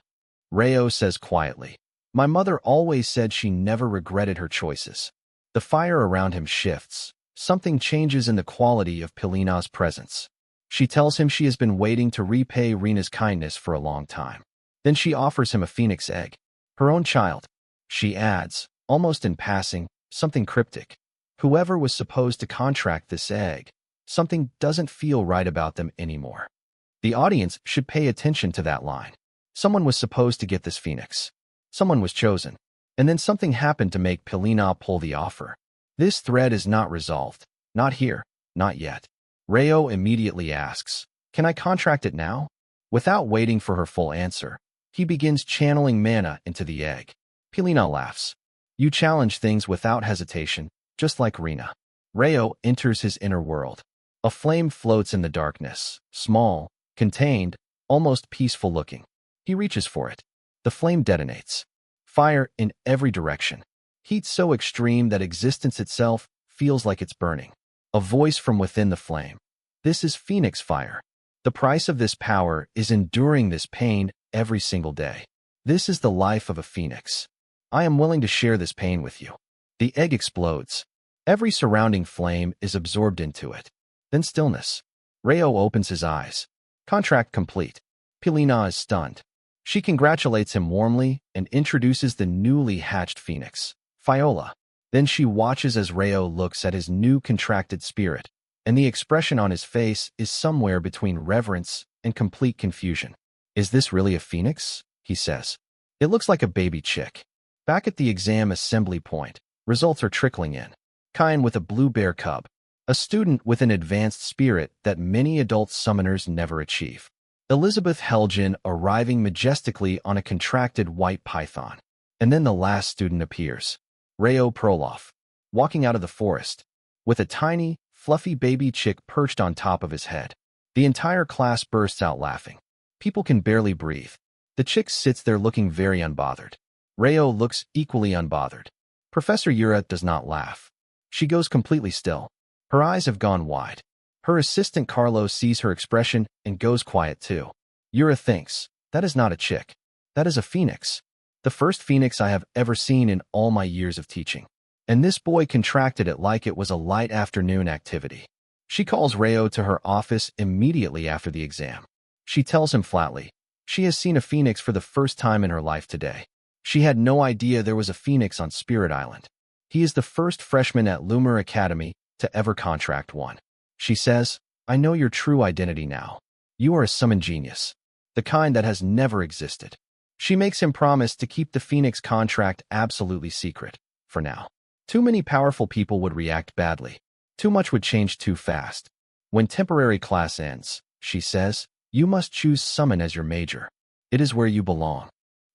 Reo says quietly, my mother always said she never regretted her choices. The fire around him shifts. Something changes in the quality of Pilina's presence. She tells him she has been waiting to repay Rena's kindness for a long time. Then she offers him a phoenix egg, her own child. She adds, almost in passing, something cryptic. Whoever was supposed to contract this egg, something doesn't feel right about them anymore. The audience should pay attention to that line. Someone was supposed to get this phoenix. Someone was chosen. And then something happened to make Pilina pull the offer. This thread is not resolved. Not here. Not yet. Reo immediately asks, can I contract it now? Without waiting for her full answer, he begins channeling mana into the egg. Pilina laughs. You challenge things without hesitation, just like Rena. Reo enters his inner world. A flame floats in the darkness, small, contained, almost peaceful looking. He reaches for it. The flame detonates. Fire in every direction. Heat so extreme that existence itself feels like it's burning. A voice from within the flame. This is Phoenix fire. The price of this power is enduring this pain every single day. This is the life of a phoenix. I am willing to share this pain with you. The egg explodes. Every surrounding flame is absorbed into it. Then stillness. Reo opens his eyes. Contract complete. Pilina is stunned. She congratulates him warmly and introduces the newly hatched phoenix, Fiola. Then she watches as Reo looks at his new contracted spirit, and the expression on his face is somewhere between reverence and complete confusion. Is this really a phoenix? He says. It looks like a baby chick. Back at the exam assembly point, results are trickling in. Kine with a blue bear cub, a student with an advanced spirit that many adult summoners never achieve. Elizabeth Helgen arriving majestically on a contracted white python. And then the last student appears. Reo Proloff, walking out of the forest, with a tiny, fluffy baby chick perched on top of his head. The entire class bursts out laughing. People can barely breathe. The chick sits there looking very unbothered. Reo looks equally unbothered. Professor Yura does not laugh. She goes completely still. Her eyes have gone wide. Her assistant Carlos sees her expression and goes quiet too. Yura thinks, that is not a chick. That is a phoenix. The first phoenix I have ever seen in all my years of teaching. And this boy contracted it like it was a light afternoon activity. She calls Reo to her office immediately after the exam. She tells him flatly, she has seen a phoenix for the first time in her life today. She had no idea there was a phoenix on Spirit Island. He is the first freshman at Loomer Academy to ever contract one. She says, I know your true identity now. You are a summon genius, the kind that has never existed. She makes him promise to keep the Phoenix contract absolutely secret, for now. Too many powerful people would react badly. Too much would change too fast. When temporary class ends, she says, you must choose summon as your major. It is where you belong.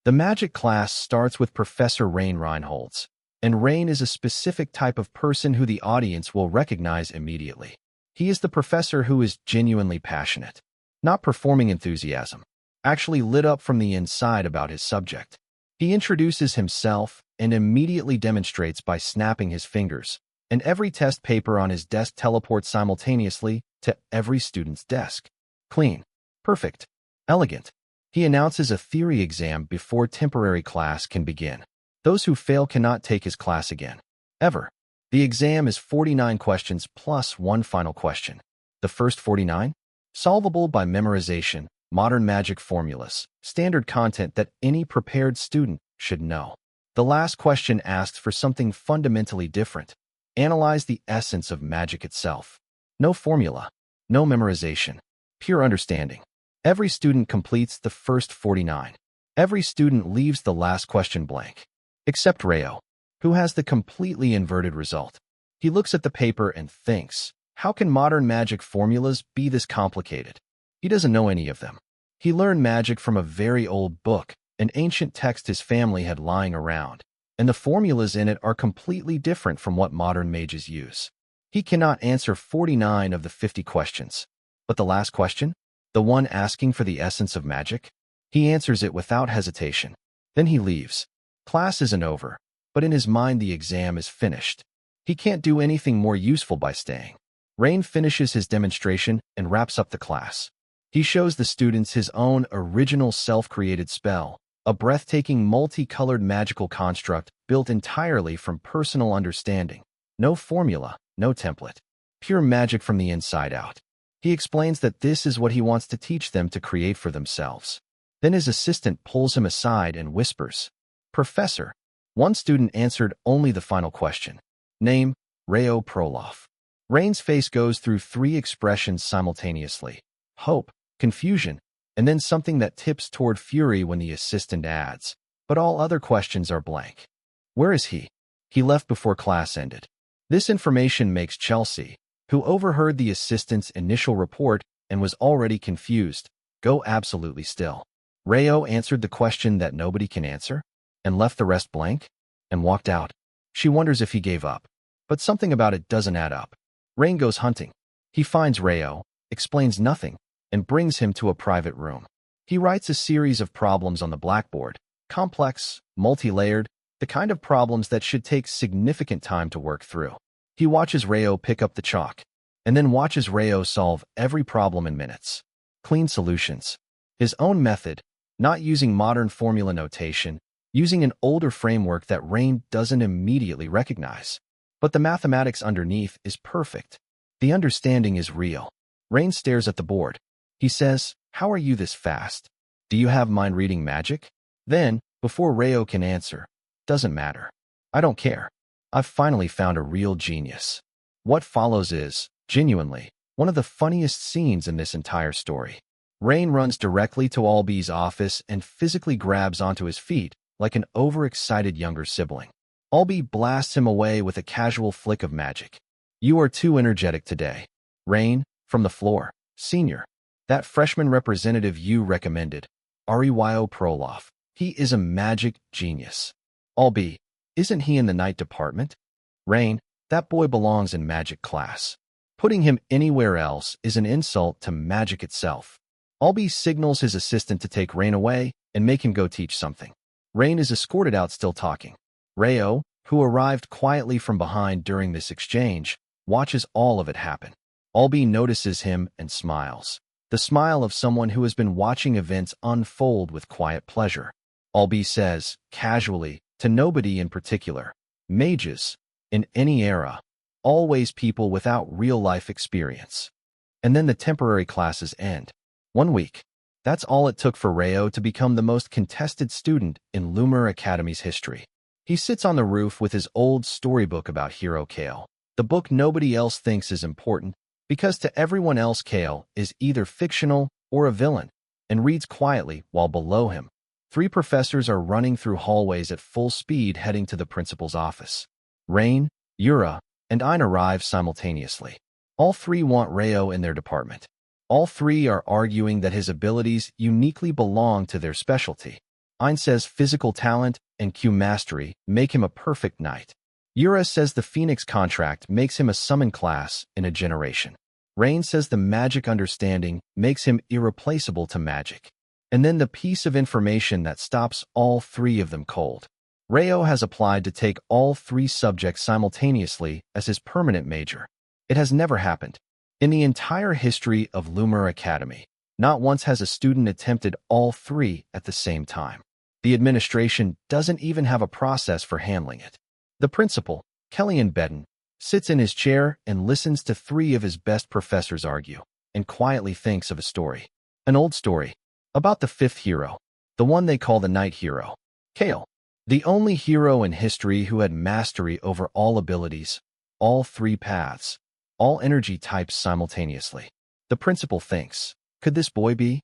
The magic class starts with Professor Rain Reinholds, and Rain is a specific type of person who the audience will recognize immediately. He is the professor who is genuinely passionate, not performing enthusiasm, actually lit up from the inside about his subject. He introduces himself and immediately demonstrates by snapping his fingers, and every test paper on his desk teleports simultaneously to every student's desk. Clean, perfect, elegant. He announces a theory exam before temporary class can begin. Those who fail cannot take his class again, ever. The exam is 49 questions plus one final question. The first 49? Solvable by memorization, modern magic formulas, standard content that any prepared student should know. The last question asks for something fundamentally different. Analyze the essence of magic itself. No formula, no memorization, pure understanding. Every student completes the first 49. Every student leaves the last question blank, except Rayo, who has the completely inverted result. He looks at the paper and thinks, how can modern magic formulas be this complicated? He doesn't know any of them. He learned magic from a very old book, an ancient text his family had lying around, and the formulas in it are completely different from what modern mages use. He cannot answer 49 of the 50 questions. But the last question, the one asking for the essence of magic, he answers it without hesitation. Then he leaves. Class isn't over, but in his mind the exam is finished. He can't do anything more useful by staying. Rain finishes his demonstration and wraps up the class. He shows the students his own original self-created spell, a breathtaking multicolored magical construct built entirely from personal understanding. No formula, no template. Pure magic from the inside out. He explains that this is what he wants to teach them to create for themselves. Then his assistant pulls him aside and whispers, Professor. One student answered only the final question. Name, Rayo Proloff. Rain's face goes through three expressions simultaneously. Hope, confusion, and then something that tips toward fury when the assistant adds, but all other questions are blank. Where is he? He left before class ended. This information makes Chelsea, who overheard the assistant's initial report and was already confused, go absolutely still. Rayo answered the question that nobody can answer, and left the rest blank, and walked out. She wonders if he gave up, but something about it doesn't add up. Rain goes hunting. He finds Rayo, explains nothing, and brings him to a private room. He writes a series of problems on the blackboard, complex, multi-layered, the kind of problems that should take significant time to work through. He watches Rayo pick up the chalk, and then watches Rayo solve every problem in minutes. Clean solutions. His own method, not using modern formula notation, using an older framework that Rain doesn't immediately recognize. But the mathematics underneath is perfect. The understanding is real. Rain stares at the board. He says, how are you this fast? Do you have mind-reading magic? Then, before Rayo can answer, doesn't matter. I don't care. I've finally found a real genius. What follows is, genuinely, one of the funniest scenes in this entire story. Rain runs directly to Albee's office and physically grabs onto his feet like an overexcited younger sibling. Albee blasts him away with a casual flick of magic. You are too energetic today. Rain, from the floor. Senior. That freshman representative you recommended, Rayo Proloff. He is a magic genius. Albee, isn't he in the night department? Rain, that boy belongs in magic class. Putting him anywhere else is an insult to magic itself. Albee signals his assistant to take Rain away and make him go teach something. Rain is escorted out still talking. Rayo, who arrived quietly from behind during this exchange, watches all of it happen. Albee notices him and smiles. The smile of someone who has been watching events unfold with quiet pleasure. Albee says, casually, to nobody in particular, mages, in any era, always people without real-life experience. And then the temporary classes end. 1 week. That's all it took for Rayo to become the most contested student in Loomer Academy's history. He sits on the roof with his old storybook about hero Kale, the book nobody else thinks is important, because to everyone else Kale is either fictional or a villain, and reads quietly while below him. Three professors are running through hallways at full speed heading to the principal's office. Rain, Yura, and Ain arrive simultaneously. All three want Reo in their department. All three are arguing that his abilities uniquely belong to their specialty. Ain says physical talent and Q mastery make him a perfect knight. Yura says the Phoenix contract makes him a summon class in a generation. Rain says the magic understanding makes him irreplaceable to magic. And then the piece of information that stops all three of them cold. Reo has applied to take all three subjects simultaneously as his permanent major. It has never happened. In the entire history of Lumur Academy, not once has a student attempted all three at the same time. The administration doesn't even have a process for handling it. The principal, Kellyan Bedden, sits in his chair and listens to three of his best professors argue, and quietly thinks of a story. An old story. About the fifth hero. The one they call the Night Hero. Kale. The only hero in history who had mastery over all abilities, all three paths, all energy types simultaneously. The principal thinks, could this boy be?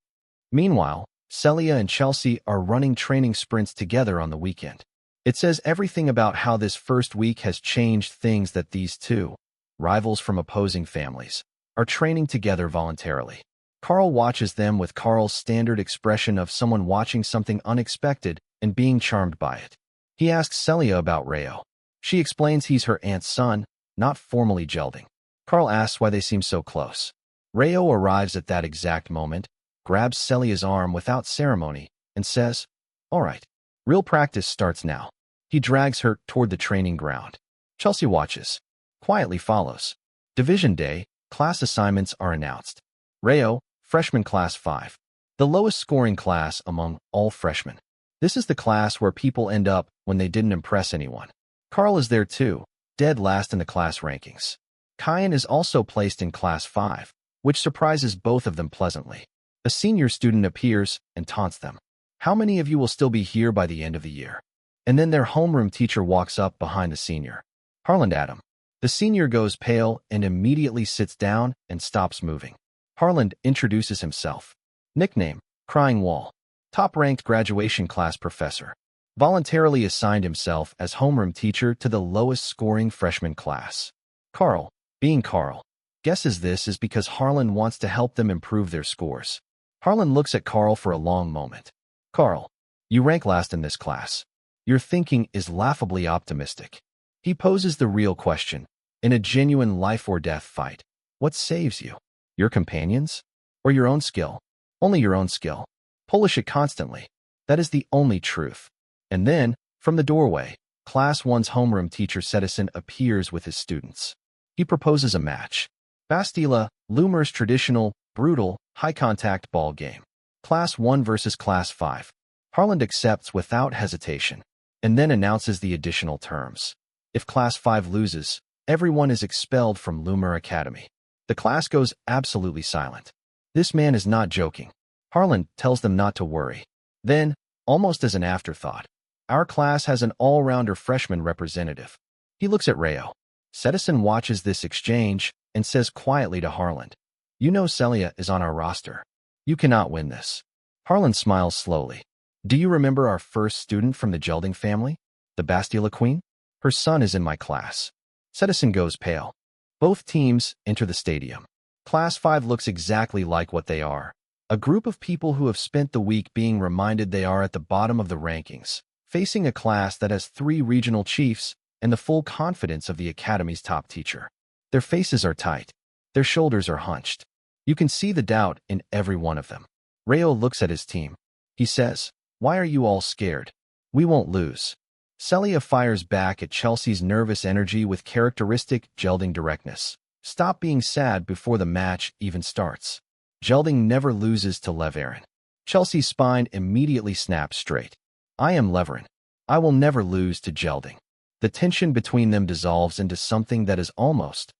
Meanwhile, Celia and Chelsea are running training sprints together on the weekend. It says everything about how this first week has changed things that these two, rivals from opposing families, are training together voluntarily. Carl watches them with Carl's standard expression of someone watching something unexpected and being charmed by it. He asks Celia about Reo. She explains he's her aunt's son, not formally gelding. Carl asks why they seem so close. Reo arrives at that exact moment, grabs Celia's arm without ceremony, and says, "All right, real practice starts now." He drags her toward the training ground. Chelsea watches, quietly follows. Division Day, class assignments are announced. Reo, freshman class 5, the lowest scoring class among all freshmen. This is the class where people end up when they didn't impress anyone. Carl is there too, dead last in the class rankings. Kyan is also placed in class 5, which surprises both of them pleasantly. A senior student appears and taunts them. How many of you will still be here by the end of the year? And then their homeroom teacher walks up behind the senior. Harland Adam. The senior goes pale and immediately sits down and stops moving. Harland introduces himself. Nickname, Crying Wall. Top-ranked graduation class professor. Voluntarily assigned himself as homeroom teacher to the lowest-scoring freshman class. Carl, being Carl, guesses this is because Harlan wants to help them improve their scores. Harlan looks at Carl for a long moment. Carl, you rank last in this class. Your thinking is laughably optimistic. He poses the real question. In a genuine life-or-death fight, what saves you? Your companions? Or your own skill? Only your own skill. Polish it constantly. That is the only truth. And then, from the doorway, Class 1's homeroom teacher Citizen appears with his students. He proposes a match. Bastila, Lumur's traditional, brutal, high-contact ball game. Class 1 versus Class 5. Harland accepts without hesitation, and then announces the additional terms. If Class 5 loses, everyone is expelled from Lumur Academy. The class goes absolutely silent. This man is not joking. Harland tells them not to worry. Then, almost as an afterthought, our class has an all-rounder freshman representative. He looks at Reo. Citizen watches this exchange and says quietly to Harland, "You know Celia is on our roster. You cannot win this." Harland smiles slowly. "Do you remember our first student from the Gelding family? The Bastila Queen? Her son is in my class." Citizen goes pale. Both teams enter the stadium. Class 5 looks exactly like what they are. A group of people who have spent the week being reminded they are at the bottom of the rankings, facing a class that has 3 regional chiefs and the full confidence of the academy's top teacher. Their faces are tight. Their shoulders are hunched. You can see the doubt in every one of them. Reo looks at his team. He says, "Why are you all scared? We won't lose." Celia fires back at Chelsea's nervous energy with characteristic Gelding directness. "Stop being sad before the match even starts. Gelding never loses to Leverin." Chelsea's spine immediately snaps straight. "I am Leverin. I will never lose to Gelding." The tension between them dissolves into something that is almost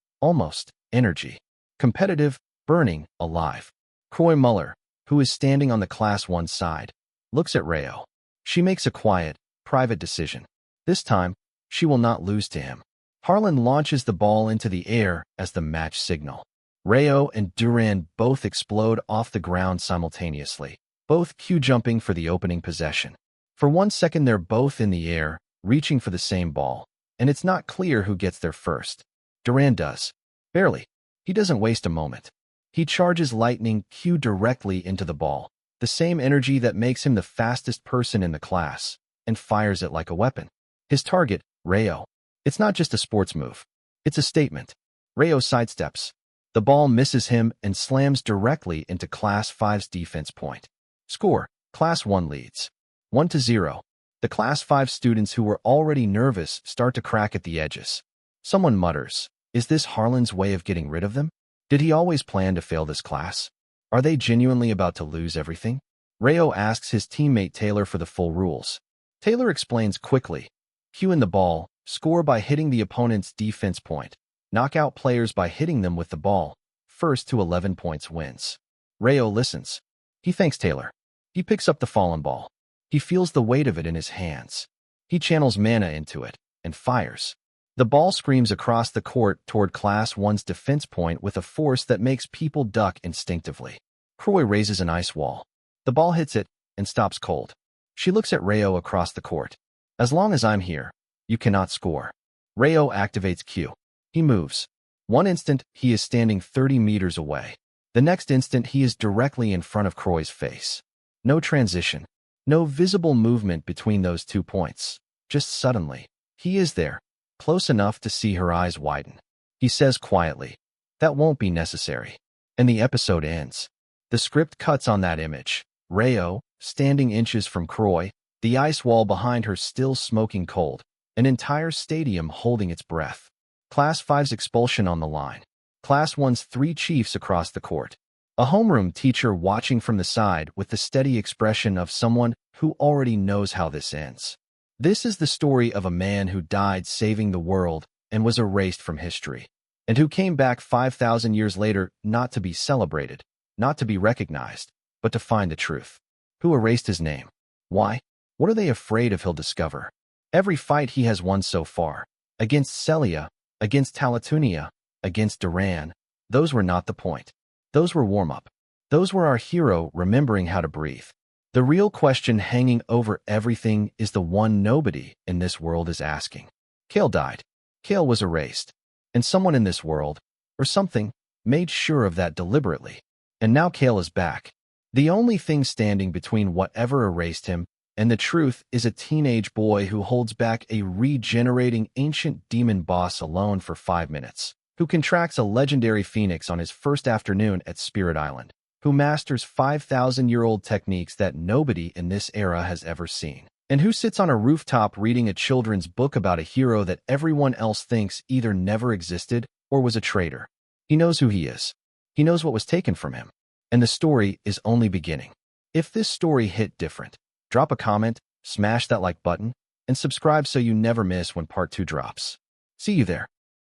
energy. Competitive, burning, alive. Croy Muller, who is standing on the Class 1 side, looks at Reo. She makes a quiet, private decision. This time, she will not lose to him. Harlan launches the ball into the air as the match signal. Reo and Duran both explode off the ground simultaneously, both Q-jumping for the opening possession. For 1 second they're both in the air, reaching for the same ball, and it's not clear who gets there first. Duran does. Barely. He doesn't waste a moment. He charges lightning Q directly into the ball, the same energy that makes him the fastest person in the class, and fires it like a weapon. His target, Reo. It's not just a sports move. It's a statement. Reo sidesteps. The ball misses him and slams directly into Class 5's defense point. Score, Class 1 leads. 1-0. The Class 5 students who were already nervous start to crack at the edges. Someone mutters, "Is this Harlan's way of getting rid of them? Did he always plan to fail this class? Are they genuinely about to lose everything?" Reo asks his teammate Taylor for the full rules. Taylor explains quickly. Cue in the ball, score by hitting the opponent's defense point. Knock out players by hitting them with the ball. First to 11 points wins. Reo listens. He thanks Taylor. He picks up the fallen ball. He feels the weight of it in his hands. He channels mana into it and fires. The ball screams across the court toward Class 1's defense point with a force that makes people duck instinctively. Croy raises an ice wall. The ball hits it and stops cold. She looks at Reo across the court. "As long as I'm here, you cannot score." Reo activates Q. He moves. One instant, he is standing 30 meters away. The next instant, he is directly in front of Croy's face. No transition. No visible movement between those 2 points. Just suddenly, he is there, close enough to see her eyes widen. He says quietly, "That won't be necessary." And the episode ends. The script cuts on that image. Reo, standing inches from Croy, the ice wall behind her still smoking cold, an entire stadium holding its breath. Class 5's expulsion on the line. Class 1's 3 chiefs across the court. A homeroom teacher watching from the side with the steady expression of someone who already knows how this ends. This is the story of a man who died saving the world and was erased from history, and who came back 5,000 years later not to be celebrated, not to be recognized, but to find the truth. Who erased his name? Why? What are they afraid of he'll discover? Every fight he has won so far, against Celia, against Talatunia, against Duran, those were not the point. Those were warm-up. Those were our hero remembering how to breathe. The real question hanging over everything is the one nobody in this world is asking. Kale died. Kale was erased. And someone in this world, or something, made sure of that deliberately. And now Kale is back. The only thing standing between whatever erased him and the truth is a teenage boy who holds back a regenerating ancient demon boss alone for 5 minutes. Who contracts a legendary phoenix on his first afternoon at Spirit Island, who masters 5,000-year-old techniques that nobody in this era has ever seen, and who sits on a rooftop reading a children's book about a hero that everyone else thinks either never existed or was a traitor. He knows who he is. He knows what was taken from him. And the story is only beginning. If this story hit different, drop a comment, smash that like button, and subscribe so you never miss when part 2 drops. See you there.